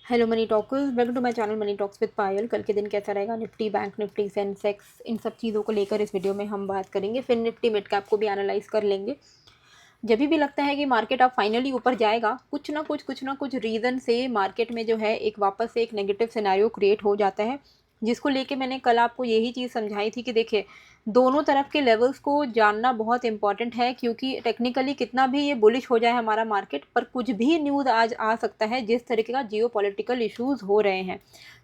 Hello money talkers, welcome to my channel money talks with Payal. कल के दिन कैसा रहेगा निफ्टी, बैंक निफ्टी, सेंसेक्स, इन सब चीज़ों को लेकर इस वीडियो में हम बात करेंगे। फिर निफ्टी मिड कैप को भी एनालाइज कर लेंगे। जब भी लगता है कि मार्केट अब फाइनली ऊपर जाएगा, कुछ ना कुछ रीज़न से मार्केट में जो है एक वापस से एक नेगेटिव सिनेरियो क्रिएट हो जाता है, जिसको लेके मैंने कल आपको यही चीज़ समझाई थी कि देखिए, दोनों तरफ के लेवल्स को जानना बहुत इंपॉर्टेंट है, क्योंकि टेक्निकली कितना भी ये बुलिश हो जाए हमारा मार्केट, पर कुछ भी न्यूज़ आज आ सकता है जिस तरीके का जियोपॉलिटिकल इश्यूज हो रहे हैं।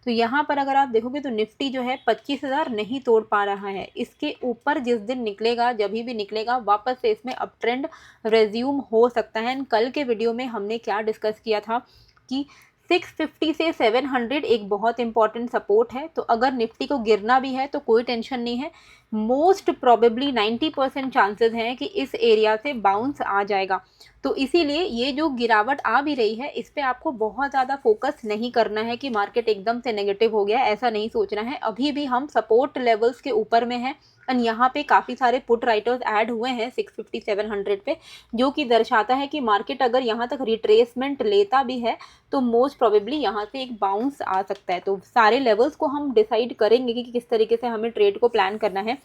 तो यहाँ पर अगर आप देखोगे तो निफ्टी जो है 25,000 नहीं तोड़ पा रहा है। इसके ऊपर जिस दिन निकलेगा, जब भी निकलेगा, वापस से इसमें अप ट्रेंड रेज्यूम हो सकता है। एंड कल के वीडियो में हमने क्या डिस्कस किया था कि 650 से 700 एक बहुत इंपॉर्टेंट सपोर्ट है। तो अगर निफ्टी को गिरना भी है तो कोई टेंशन नहीं है, मोस्ट प्रोबेबली 90% चांसेस हैं कि इस एरिया से बाउंस आ जाएगा। तो इसीलिए ये जो गिरावट आ भी रही है, इस पे आपको बहुत ज़्यादा फोकस नहीं करना है कि मार्केट एकदम से नेगेटिव हो गया, ऐसा नहीं सोचना है। अभी भी हम सपोर्ट लेवल्स के ऊपर में हैं। एंड यहाँ पे काफ़ी सारे पुट राइटर्स ऐड हुए हैं 650 700 पे, जो कि दर्शाता है कि मार्केट अगर यहाँ तक रिट्रेसमेंट लेता भी है तो मोस्ट प्रोबेबली यहाँ से एक बाउंस आ सकता है। तो सारे लेवल्स को हम डिसाइड करेंगे कि किस तरीके से हमें ट्रेड को प्लान करना है।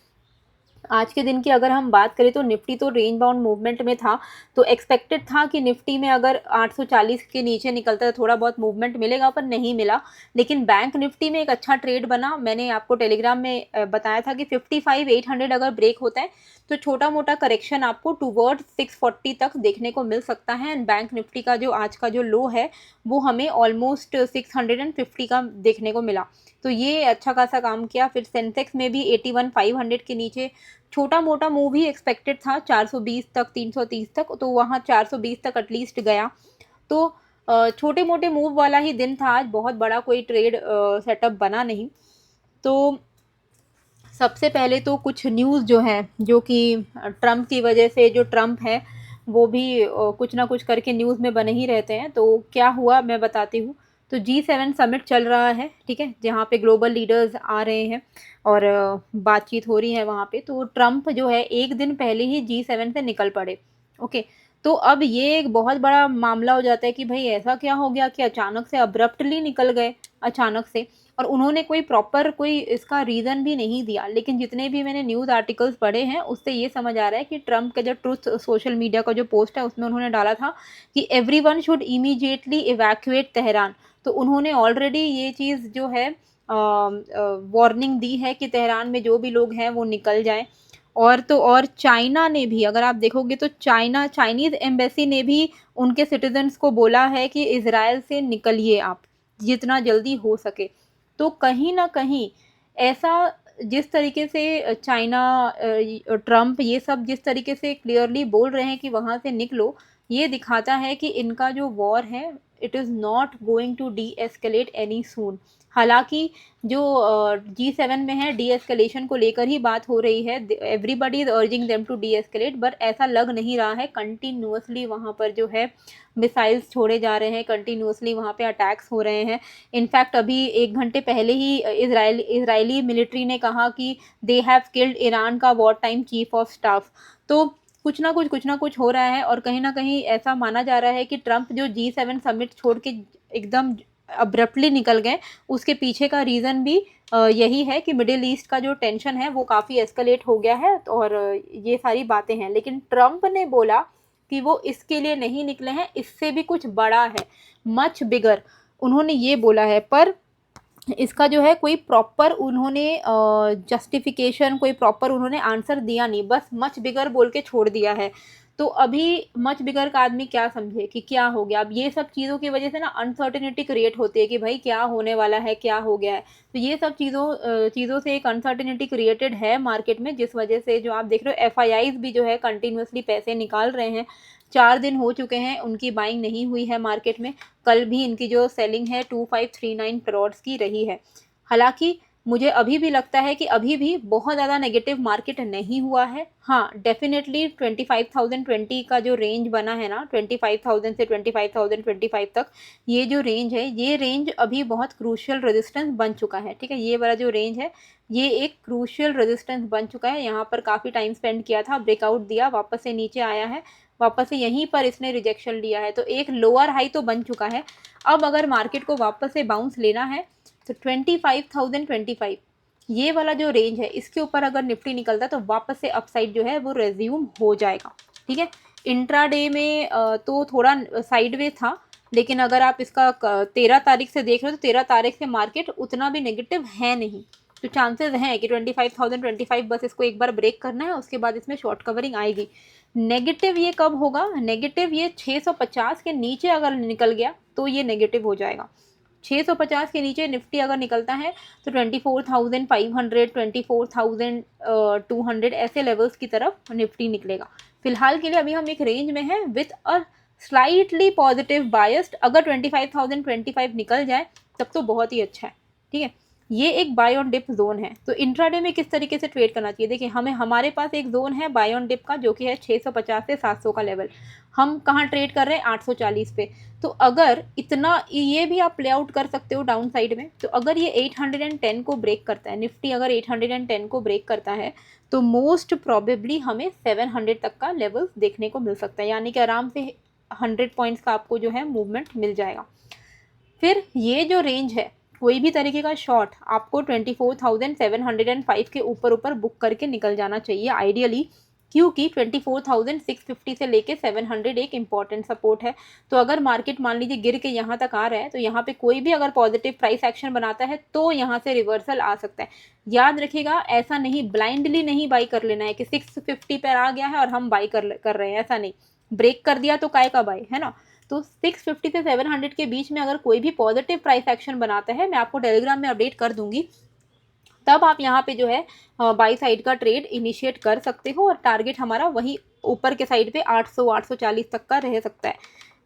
आज के दिन की अगर हम बात करें तो निफ्टी तो रेंज बाउंड मूवमेंट में था, तो एक्सपेक्टेड था कि निफ्टी में अगर 840 के नीचे निकलता है थोड़ा बहुत मूवमेंट मिलेगा, पर नहीं मिला। लेकिन बैंक निफ्टी में एक अच्छा ट्रेड बना। मैंने आपको टेलीग्राम में बताया था कि 55,800 अगर ब्रेक होता है तो छोटा मोटा करेक्शन आपको टूवर्ड 640 तक देखने को मिल सकता है। एंड बैंक निफ्टी का जो आज का जो लो है वो हमें ऑलमोस्ट 650 का देखने को मिला। तो ये अच्छा खासा काम किया। फिर सेंसेक्स में भी 81,500 के नीचे छोटा मोटा मूव ही एक्सपेक्टेड था, 420 तक, 330 तक, तो वहाँ 420 तक एटलीस्ट गया। तो छोटे मोटे मूव वाला ही दिन था आज, बहुत बड़ा कोई ट्रेड सेटअप बना नहीं। तो सबसे पहले तो कुछ न्यूज़ जो है, जो कि ट्रम्प की वजह से, जो ट्रम्प है वो भी कुछ ना कुछ करके न्यूज़ में बने ही रहते हैं। तो क्या हुआ मैं बताती हूँ। तो G7 समिट चल रहा है, ठीक है, जहाँ पे ग्लोबल लीडर्स आ रहे हैं और बातचीत हो रही है वहाँ पे। तो ट्रम्प जो है एक दिन पहले ही G7 से निकल पड़े। ओके, तो अब ये एक बहुत बड़ा मामला हो जाता है कि भाई ऐसा क्या हो गया कि अचानक से अब्रप्टली निकल गए, अचानक से। और उन्होंने कोई प्रॉपर कोई इसका रीज़न भी नहीं दिया। लेकिन जितने भी मैंने न्यूज़ आर्टिकल्स पढ़े हैं उससे ये समझ आ रहा है कि ट्रम्प का जो ट्रुथ सोशल मीडिया का जो पोस्ट है उसमें उन्होंने डाला था कि everyone should immediately evacuate Tehran. तो उन्होंने ऑलरेडी ये चीज़ जो है वार्निंग दी है कि तेहरान में जो भी लोग हैं वो निकल जाएं। और तो और चाइना ने भी, अगर आप देखोगे तो चाइनीज़ एम्बेसी ने भी उनके सिटीजन्स को बोला है कि इज़राइल से निकलिए आप जितना जल्दी हो सके। तो कहीं न कहीं ऐसा, जिस तरीके से चाइना, ट्रम्प, ये सब जिस तरीके से क्लियरली बोल रहे हैं कि वहाँ से निकलो, ये दिखाता है कि इनका जो वॉर है it is not going to deescalate any soon. हालांकि जो G7 में है, डी एस्केलेशन को लेकर ही बात हो रही है, everybody is urging them to de-escalate, but ऐसा लग नहीं रहा है। कंटिन्यूसली वहाँ पर जो है मिसाइल्स छोड़े जा रहे हैं, कंटिन्यूसली वहाँ पे अटैक्स हो रहे हैं। इनफैक्ट अभी 1 घंटे पहले ही इजरायली मिलिट्री ने कहा कि दे हैव किल्ड ईरान का war time chief of staff. तो कुछ ना कुछ हो रहा है। और कहीं ना कहीं ऐसा माना जा रहा है कि ट्रम्प जो G7 समिट छोड़ के एकदम अब्रप्टली निकल गए, उसके पीछे का रीज़न भी यही है कि मिडिल ईस्ट का जो टेंशन है वो काफ़ी एस्केलेट हो गया है। और ये सारी बातें हैं। लेकिन ट्रम्प ने बोला कि वो इसके लिए नहीं निकले हैं, इससे भी कुछ बड़ा है, मच बिगर, उन्होंने ये बोला है। पर इसका जो है कोई प्रॉपर उन्होंने जस्टिफिकेशन, कोई प्रॉपर उन्होंने आंसर दिया नहीं, बस मच बिगर बोल के छोड़ दिया है। तो अभी मच बिगर का आदमी क्या समझे कि क्या हो गया। अब ये सब चीज़ों की वजह से ना अनसर्टेनिटी क्रिएट होती है कि भाई क्या होने वाला है, क्या हो गया है। तो ये सब चीज़ों से एक अनसर्टेनिटी क्रिएटेड है मार्केट में, जिस वजह से जो आप देख रहे हो FIIs भी जो है कंटिन्यूसली पैसे निकाल रहे हैं। 4 दिन हो चुके हैं उनकी बाइंग नहीं हुई है मार्केट में। कल भी इनकी जो सेलिंग है 2539 करोड़ की रही है। हालांकि मुझे अभी भी लगता है कि अभी भी बहुत ज़्यादा नेगेटिव मार्केट नहीं हुआ है। हाँ, डेफिनेटली 25,020 का जो रेंज बना है ना, 25,000 से 25,025 तक, ये जो रेंज है, ये रेंज अभी बहुत क्रूशियल रेजिस्टेंस बन चुका है। ठीक है, ये वाला जो रेंज है ये एक क्रूशियल रेजिस्टेंस बन चुका है। यहाँ पर काफ़ी टाइम स्पेंड किया था, ब्रेकआउट दिया, वापस से नीचे आया है, वापस से यहीं पर इसने रिजेक्शन लिया है, तो एक लोअर हाई तो बन चुका है। अब अगर मार्केट को वापस से बाउंस लेना है तो 25,025 ये वाला जो रेंज है इसके ऊपर अगर निफ्टी निकलता है तो वापस से अपसाइड जो है वो रेज्यूम हो जाएगा। ठीक है, इंट्राडे में तो थोड़ा साइडवे था, लेकिन अगर आप इसका 13 तारीख से देख रहे हो तो 13 तारीख से मार्केट उतना भी नेगेटिव है नहीं, तो चांसेस हैं कि 25,025 बस इसको एक बार ब्रेक करना है, उसके बाद इसमें शॉर्ट कवरिंग आएगी। नेगेटिव ये कब होगा? नेगेटिव ये 650 के नीचे अगर निकल गया तो ये नेगेटिव हो जाएगा। 650 के नीचे निफ्टी अगर निकलता है तो 24,500 24,200 ऐसे लेवल्स की तरफ निफ्टी निकलेगा। फिलहाल के लिए अभी हम एक रेंज में हैं with a slightly positive biased. अगर 25,025 निकल जाए तब तो बहुत ही अच्छा है। ठीक है, ये एक बाय ऑन डिप जोन है। तो इंट्राडे में किस तरीके से ट्रेड करना चाहिए? देखिए, हमारे पास एक जोन है बाय ऑन डिप का जो कि है 650 से 700 का लेवल। हम कहाँ ट्रेड कर रहे हैं? 840 पे। तो अगर इतना ये भी आप प्ले आउट कर सकते हो डाउन साइड में, तो अगर ये 810 को ब्रेक करता है, निफ्टी अगर 810 को ब्रेक करता है तो मोस्ट प्रॉबेबली हमें 700 तक का लेवल देखने को मिल सकता है, यानी कि आराम से 100 पॉइंट्स का आपको जो है मूवमेंट मिल जाएगा। फिर ये जो रेंज है, कोई भी तरीके का शॉर्ट आपको 24,705 के ऊपर बुक करके निकल जाना चाहिए आइडियली, क्योंकि 24,650 से लेके 700 एक इम्पॉर्टेंट सपोर्ट है। तो अगर मार्केट मान लीजिए गिर के यहाँ तक आ रहा है तो यहाँ पे कोई भी अगर पॉजिटिव प्राइस एक्शन बनाता है तो यहाँ से रिवर्सल आ सकता है। याद रखिएगा, ऐसा नहीं ब्लाइंडली नहीं बाई कर लेना है कि 650 पर आ गया है और हम बाई कर रहे हैं, ऐसा नहीं। ब्रेक कर दिया तो काय का बाई, है ना। तो 650 से 700 के बीच में अगर कोई भी पॉजिटिव प्राइस एक्शन बनाता है, मैं आपको टेलीग्राम में अपडेट कर दूंगी, तब आप यहाँ पे जो है बाई साइड का ट्रेड इनिशिएट कर सकते हो और टारगेट हमारा वही ऊपर के साइड पे 800 840 तक का रह सकता है।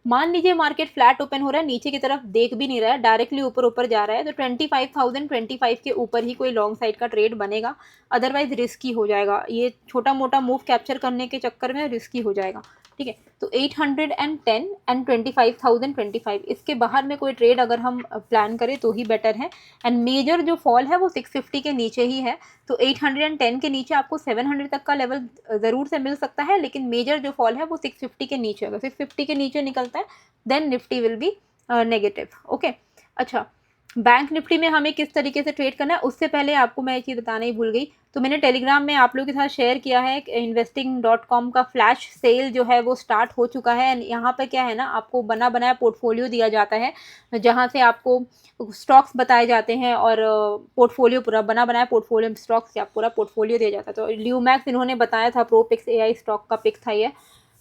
मान लीजिए मार्केट फ्लैट ओपन हो रहा है, नीचे की तरफ देख भी नहीं रहा है, डायरेक्टली ऊपर जा रहा है, तो 25,025 के ऊपर ही कोई लॉन्ग साइड का ट्रेड बनेगा, अदरवाइज रिस्की हो जाएगा। ये छोटा मोटा मूव कैप्चर करने के चक्कर में रिस्की हो जाएगा। ठीक है, तो 810 एंड 25,025 इसके बाहर में कोई ट्रेड अगर हम प्लान करें तो ही बेटर है। एंड मेजर जो फॉल है वो 650 के नीचे ही है, तो 810 के नीचे आपको 700 तक का लेवल ज़रूर से मिल सकता है, लेकिन मेजर जो फॉल है वो 650 के नीचे, अगर 650 के नीचे निकलता है then Nifty will be negative. Okay, अच्छा, बैंक निफ्टी में हमें किस तरीके से ट्रेड करना है उससे पहले आपको मैं एक चीज़ बताना ही भूल गई। तो मैंने टेलीग्राम में आप लोगों के साथ शेयर किया है investing.com का फ्लैश सेल जो है वो स्टार्ट हो चुका है। यहाँ पर क्या है ना, आपको बना बनाया पोर्टफोलियो दिया जाता है जहाँ से आपको स्टॉक्स बताए जाते हैं और पोर्टफोलियो पूरा बना बनाया पोर्टफोलियो स्टॉक्स या पूरा पोर्टफोलियो दिया जाता है। तो ल्यूमैक्स इन्होंने बताया था, प्रोपिक्स AI स्टॉक का पिक था ये,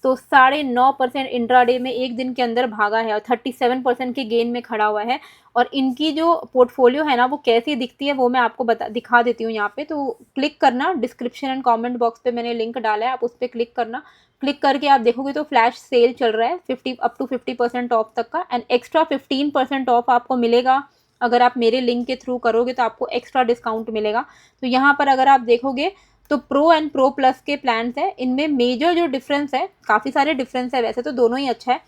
तो 9.5% इंट्राडे में एक दिन के अंदर भागा है और 37% के गेन में खड़ा हुआ है। और इनकी जो पोर्टफोलियो है ना वो कैसी दिखती है वो मैं आपको दिखा देती हूँ यहाँ पे। तो क्लिक करना, डिस्क्रिप्शन एंड कमेंट बॉक्स पे मैंने लिंक डाला है, आप उस पर क्लिक करना। क्लिक करके आप देखोगे तो फ्लैश सेल चल रहा है 50 अप टू 50% ऑफ तक का, एंड एक्स्ट्रा 15% ऑफ आपको मिलेगा। अगर आप मेरे लिंक के थ्रू करोगे तो आपको एक्स्ट्रा डिस्काउंट मिलेगा। तो यहाँ पर अगर आप देखोगे तो प्रो एंड प्रो प्लस के प्लान्स है, इनमें मेजर जो डिफरेंस है, काफ़ी सारे डिफरेंस है वैसे तो दोनों ही अच्छा है,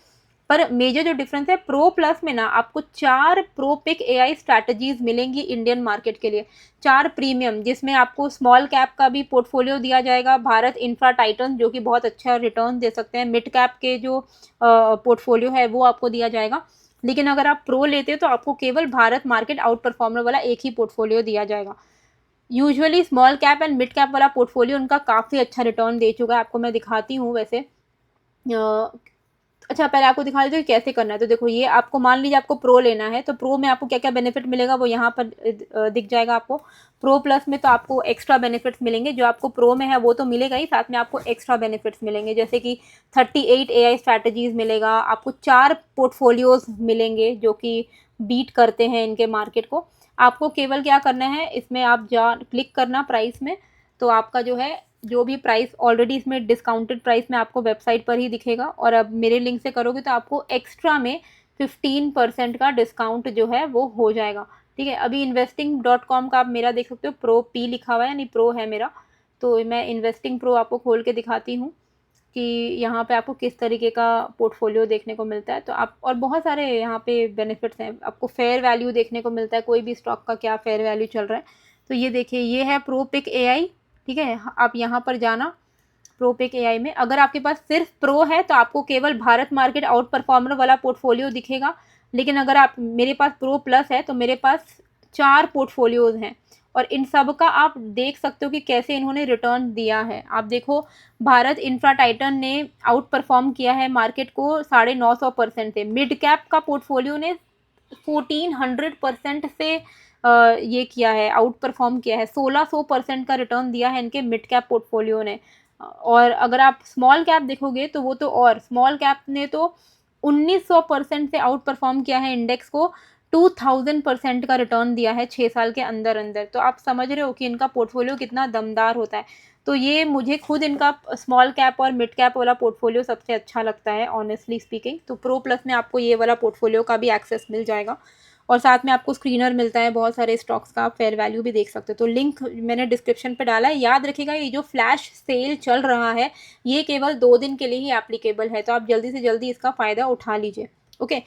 पर मेजर जो डिफरेंस है प्रो प्लस में ना आपको 4 प्रो पिक AI स्ट्रैटेजीज मिलेंगी इंडियन मार्केट के लिए, 4 प्रीमियम, जिसमें आपको स्मॉल कैप का भी पोर्टफोलियो दिया जाएगा, भारत इंफ्रा टाइटन जो कि बहुत अच्छा रिटर्न दे सकते हैं, मिड कैप के जो पोर्टफोलियो है वो आपको दिया जाएगा। लेकिन अगर आप प्रो लेते हो तो आपको केवल भारत मार्केट आउट परफॉर्मर वाला एक ही पोर्टफोलियो दिया जाएगा। Usually small cap and mid cap वाला पोर्टफोलियो उनका काफ़ी अच्छा रिटर्न दे चुका है, आपको मैं दिखाती हूँ वैसे। अच्छा, पहले आपको दिखा देती हूँ कैसे करना है। तो देखो, ये आपको मान लीजिए आपको प्रो लेना है, तो प्रो में आपको क्या क्या बेनिफिट मिलेगा वो यहाँ पर दिख जाएगा आपको। प्रो प्लस में तो आपको एक्स्ट्रा बेनिफिट्स मिलेंगे, जो आपको प्रो में है वो तो मिलेगा ही, साथ में आपको एक्स्ट्रा बेनिफिट्स मिलेंगे, जैसे कि 38 AI स्ट्रैटेजीज मिलेगा आपको, 4 पोर्टफोलियोज मिलेंगे जो कि बीट करते हैं इनके मार्केट को। आपको केवल क्या करना है, इसमें आप क्लिक करना प्राइस में, तो आपका जो है जो भी प्राइस ऑलरेडी इसमें डिस्काउंटेड प्राइस में आपको वेबसाइट पर ही दिखेगा, और अब मेरे लिंक से करोगे तो आपको एक्स्ट्रा में 15% का डिस्काउंट जो है वो हो जाएगा। ठीक है, अभी investing.com का आप मेरा देख सकते हो, प्रो पी लिखा हुआ है, यानी प्रो है मेरा। तो मैं इन्वेस्टिंग प्रो आपको खोल के दिखाती हूँ कि यहाँ पे आपको किस तरीके का पोर्टफोलियो देखने को मिलता है। तो आप, और बहुत सारे यहाँ पे बेनिफिट्स हैं, आपको फेयर वैल्यू देखने को मिलता है, कोई भी स्टॉक का क्या फेयर वैल्यू चल रहा है। तो ये देखिए, ये है प्रो पिक AI। ठीक है, आप यहाँ पर जाना, प्रो पिक एआई में। अगर आपके पास सिर्फ प्रो है तो आपको केवल भारत मार्केट आउट परफॉर्मर वाला पोर्टफोलियो दिखेगा, लेकिन अगर आप मेरे पास प्रो प्लस है तो मेरे पास 4 पोर्टफोलियोज हैं और इन सब का आप देख सकते हो कि कैसे इन्होंने रिटर्न दिया है। आप देखो, भारत इंफ्रा टाइटन ने आउट परफॉर्म किया है मार्केट को 950% से। मिड कैप का पोर्टफोलियो ने 1400% से ये किया है, आउट परफॉर्म किया है। 1600% का रिटर्न दिया है इनके मिड कैप पोर्टफोलियो ने। और अगर आप स्मॉल कैप देखोगे तो वो तो और, स्मॉल कैप ने तो 1900% से आउट परफॉर्म किया है इंडेक्स को, 2000% का रिटर्न दिया है 6 साल के अंदर अंदर। तो आप समझ रहे हो कि इनका पोर्टफोलियो कितना दमदार होता है। तो ये मुझे खुद इनका स्मॉल कैप और मिड कैप वाला पोर्टफोलियो सबसे अच्छा लगता है ऑनेस्टली स्पीकिंग। तो प्रो प्लस में आपको ये वाला पोर्टफोलियो का भी एक्सेस मिल जाएगा और साथ में आपको स्क्रीनर मिलता है बहुत सारे स्टॉक्स का, आप फेयर वैल्यू भी देख सकते हो। तो लिंक मैंने डिस्क्रिप्शन पे डाला है। याद रखिएगा ये जो फ्लैश सेल चल रहा है ये केवल 2 दिन के लिए ही एप्लीकेबल है, तो आप जल्दी से जल्दी इसका फ़ायदा उठा लीजिए। ओके,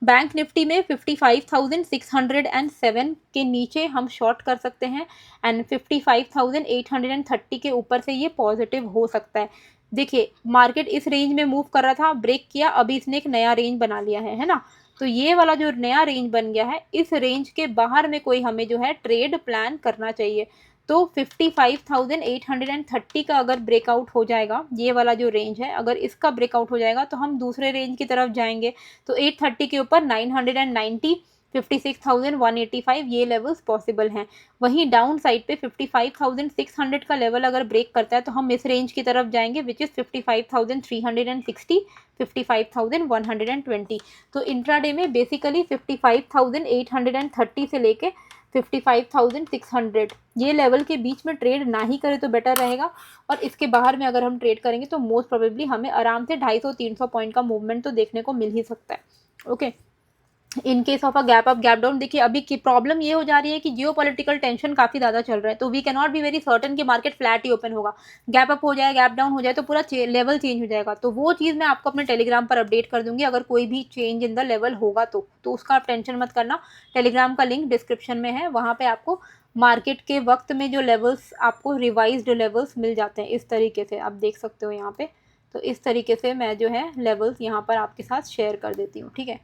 बैंक निफ्टी में 55,607 के नीचे हम शॉर्ट कर सकते हैं एंड 55,830 के ऊपर से ये पॉजिटिव हो सकता है। देखिए, मार्केट इस रेंज में मूव कर रहा था, ब्रेक किया, अभी इसने एक नया रेंज बना लिया है ना। तो ये वाला जो नया रेंज बन गया है, इस रेंज के बाहर में कोई हमें जो है ट्रेड प्लान करना चाहिए। तो 55,830 का अगर ब्रेकआउट हो जाएगा, ये वाला जो रेंज है अगर इसका ब्रेकआउट हो जाएगा तो हम दूसरे रेंज की तरफ जाएंगे। तो 830 के ऊपर 990, 56,185 ये लेवल्स पॉसिबल हैं। वहीं डाउन साइड पे 55,600 का लेवल अगर ब्रेक करता है तो हम इस रेंज की तरफ जाएंगे विच इज़ 55,360, 55,120। तो इंट्राडे में बेसिकली 55,830 से लेके 55,600 ये लेवल के बीच में ट्रेड ना ही करें तो बेटर रहेगा। और इसके बाहर में अगर हम ट्रेड करेंगे तो मोस्ट प्रोबेबली हमें आराम से 250-300 पॉइंट का मूवमेंट तो देखने को मिल ही सकता है। Okay, in case of a gap up gap down, देखिए अभी की प्रॉब्लम ये हो जा रही है कि जियो पॉलिटिकल टेंशन काफ़ी ज़्यादा चल रहा है, तो we can not be very certain कि मार्केट फ्लैट ही ओपन होगा। गैप अप हो जाए, गैप डाउन हो जाए तो पूरा लेवल चेंज हो जाएगा। तो वो चीज़ मैं आपको अपने टेलीग्राम पर अपडेट कर दूंगी अगर कोई भी चेंज इन द लेवल होगा तो उसका आप टेंशन मत करना। टेलीग्राम का लिंक डिस्क्रिप्शन में है, वहाँ पर आपको मार्केट के वक्त में जो लेवल्स आपको रिवाइज्ड लेवल्स मिल जाते हैं इस तरीके से, आप देख सकते हो यहाँ पे। तो इस तरीके से मैं जो है लेवल्स यहाँ पर आपके साथ शेयर कर देती हूँ, ठीक है।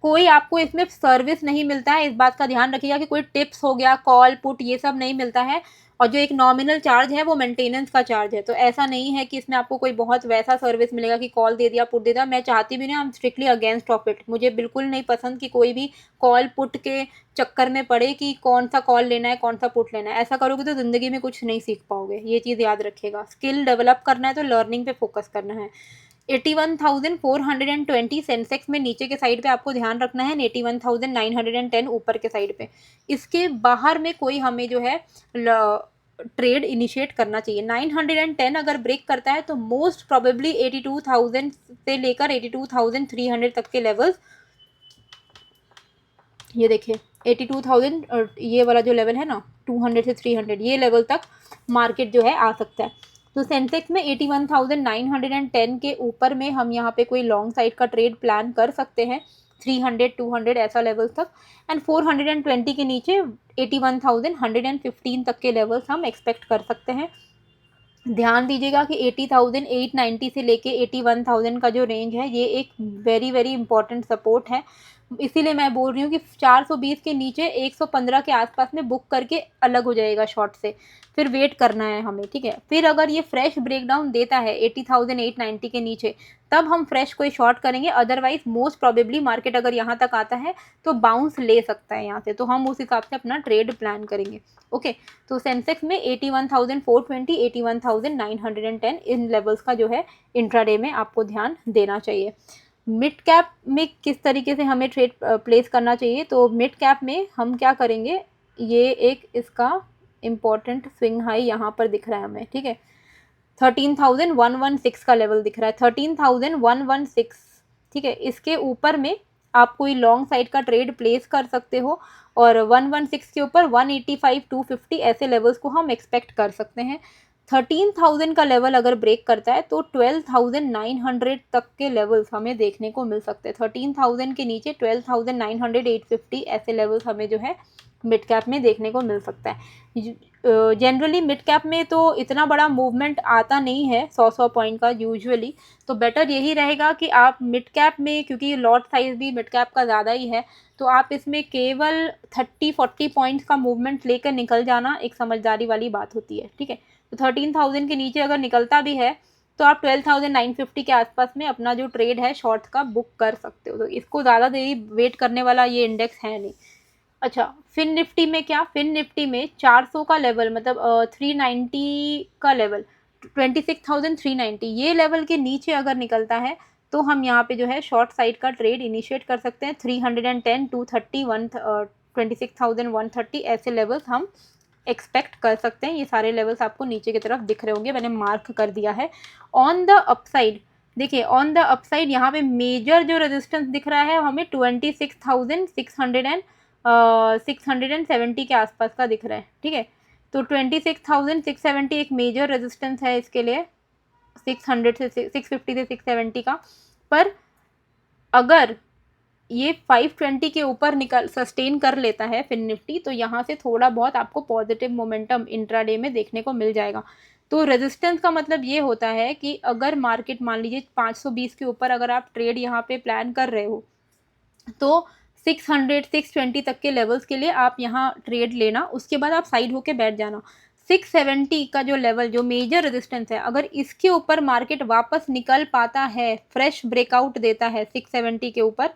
कोई आपको इसमें सर्विस नहीं मिलता है, इस बात का ध्यान रखिएगा कि कोई टिप्स हो गया, कॉल पुट ये सब नहीं मिलता है। और जो एक नॉमिनल चार्ज है वो मेंटेनेंस का चार्ज है। तो ऐसा नहीं है कि इसमें आपको कोई बहुत वैसा सर्विस मिलेगा कि कॉल दे दिया, पुट दे दिया। मैं चाहती भी नहीं, I am strictly against of it. मुझे बिल्कुल नहीं पसंद कि कोई भी कॉल पुट के चक्कर में पड़े कि कौन सा कॉल लेना है, कौन सा पुट लेना है। ऐसा करोगे तो ज़िंदगी में कुछ नहीं सीख पाओगे, ये चीज़ याद रखिएगा। स्किल डेवलप करना है तो लर्निंग पे फोकस करना है। 81,420 सेंसेक्स में नीचे के साइड पे आपको ध्यान रखना है, 81,910 ऊपर के साइड पे। इसके बाहर में कोई हमें जो है ट्रेड इनिशिएट करना चाहिए। 910 अगर ब्रेक करता है तो मोस्ट प्रोबेबली 82,000 से लेकर 82,300 तक के लेवल्स, ये देखिए 82,000 ये वाला जो लेवल है ना 200 से 300, ये लेवल तक मार्केट जो है आ सकता है। तो सेंसेक्स में 81,910 के ऊपर में हम यहाँ पे कोई लॉन्ग साइड का ट्रेड प्लान कर सकते हैं, 300 200 ऐसा लेवल तक। एंड 420 के नीचे 81,115 तक के लेवल्स हम एक्सपेक्ट कर सकते हैं। ध्यान दीजिएगा कि 80,890 से लेके 81,000 का जो रेंज है ये एक वेरी वेरी इंपॉर्टेंट सपोर्ट है। इसीलिए मैं बोल रही हूँ कि 420 के नीचे 115 के आसपास में बुक करके अलग हो जाएगा शॉर्ट से, फिर वेट करना है हमें, ठीक है। फिर अगर ये फ्रेश ब्रेकडाउन देता है 80,890 के नीचे तब हम फ्रेश कोई शॉर्ट करेंगे। अदरवाइज मोस्ट प्रोबेबली मार्केट अगर यहाँ तक आता है तो बाउंस ले सकता है यहाँ से, तो हम उस हिसाब से अपना ट्रेड प्लान करेंगे। ओके, तो सेंसेक्स में 81,420, 81,910 इन लेवल्स का जो है इंट्राडे में आपको ध्यान देना चाहिए। मिड कैप में किस तरीके से हमें ट्रेड प्लेस करना चाहिए, तो मिड कैप में हम क्या करेंगे, ये एक इसका इम्पॉर्टेंट स्विंग हाई यहाँ पर दिख रहा है हमें, ठीक है। 13,116 का लेवल दिख रहा है, 13,116, ठीक है। इसके ऊपर में आप कोई लॉन्ग साइड का ट्रेड प्लेस कर सकते हो और 116 के ऊपर 185, 250 ऐसे लेवल्स को हम एक्सपेक्ट कर सकते हैं। 13,000 का लेवल अगर ब्रेक करता है तो 12,900 तक के लेवल्स हमें देखने को मिल सकते हैं। 13,000 के नीचे 12,900, 850 ऐसे लेवल्स हमें जो है मिड कैप में देखने को मिल सकता है। जनरली मिड कैप में तो इतना बड़ा मूवमेंट आता नहीं है 100 पॉइंट का यूजुअली, तो बेटर यही रहेगा कि आप मिड कैप में, क्योंकि लॉट साइज भी मिड कैप का ज़्यादा ही है, तो आप इसमें केवल 30-40 पॉइंट्स का मूवमेंट लेकर निकल जाना एक समझदारी वाली बात होती है। ठीक है, तो 13,000 के नीचे अगर निकलता भी है तो आप 12,950 के आसपास में अपना जो ट्रेड है शॉर्ट का बुक कर सकते हो। तो इसको ज़्यादा देरी वेट करने वाला ये इंडेक्स है नहीं। अच्छा, फिन निफ्टी में क्या, फिन निफ्टी में 400 का लेवल, मतलब 390 का लेवल, 26,390, ये लेवल के नीचे अगर निकलता है तो हम यहाँ पे जो है शॉर्ट साइड का ट्रेड इनिशिएट कर सकते हैं। 310, 230, 26,130 ऐसे लेवल्स हम एक्सपेक्ट कर सकते हैं। ये सारे लेवल्स आपको नीचे की तरफ दिख रहे होंगे, मैंने मार्क कर दिया है। ऑन द अपसाइड देखिए, ऑन द अपसाइड यहाँ पे मेजर जो रेजिस्टेंस दिख रहा है हमें 26,670 के आसपास का दिख रहा है। ठीक है, तो 26,670 एक मेजर रेजिस्टेंस है इसके लिए, 600 से 650 से 670 का। पर अगर ये 520 के ऊपर निकल सस्टेन कर लेता है फिन निफ्टी, तो यहाँ से थोड़ा बहुत आपको पॉजिटिव मोमेंटम इंट्राडे में देखने को मिल जाएगा। तो रेजिस्टेंस का मतलब ये होता है कि अगर मार्केट मान लीजिए 520 के ऊपर अगर आप ट्रेड यहाँ पे प्लान कर रहे हो तो 600 620 तक के लेवल्स के लिए आप यहाँ ट्रेड लेना, उसके बाद आप साइड होके बैठ जाना। 670 का जो लेवल, जो मेजर रेजिस्टेंस है, अगर इसके ऊपर मार्केट वापस निकल पाता है, फ्रेश ब्रेकआउट देता है 670 के ऊपर,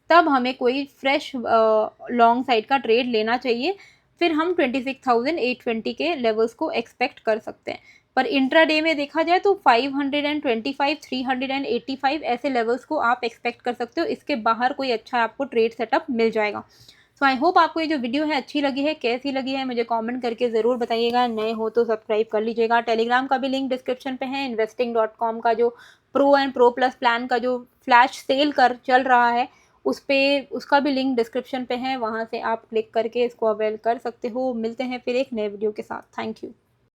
तब हमें कोई फ्रेश लॉन्ग साइड का ट्रेड लेना चाहिए। फिर हम 26,820 के लेवल्स को एक्सपेक्ट कर सकते हैं। पर इंट्राडे में देखा जाए तो 525, 385 ऐसे लेवल्स को आप एक्सपेक्ट कर सकते हो। इसके बाहर कोई अच्छा आपको ट्रेड सेटअप मिल जाएगा। सो आई होप आपको ये जो वीडियो है अच्छी लगी है। कैसी लगी है मुझे कमेंट करके ज़रूर बताइएगा। नए हो तो सब्सक्राइब कर लीजिएगा। टेलीग्राम का भी लिंक डिस्क्रिप्शन पे है। investing.com का जो pro and pro plus plan का जो फ्लैश सेल कर चल रहा है, उसका भी लिंक डिस्क्रिप्शन पे है, वहाँ से आप क्लिक करके इसको अवेल कर सकते हो। मिलते हैं फिर एक नए वीडियो के साथ। Thank you.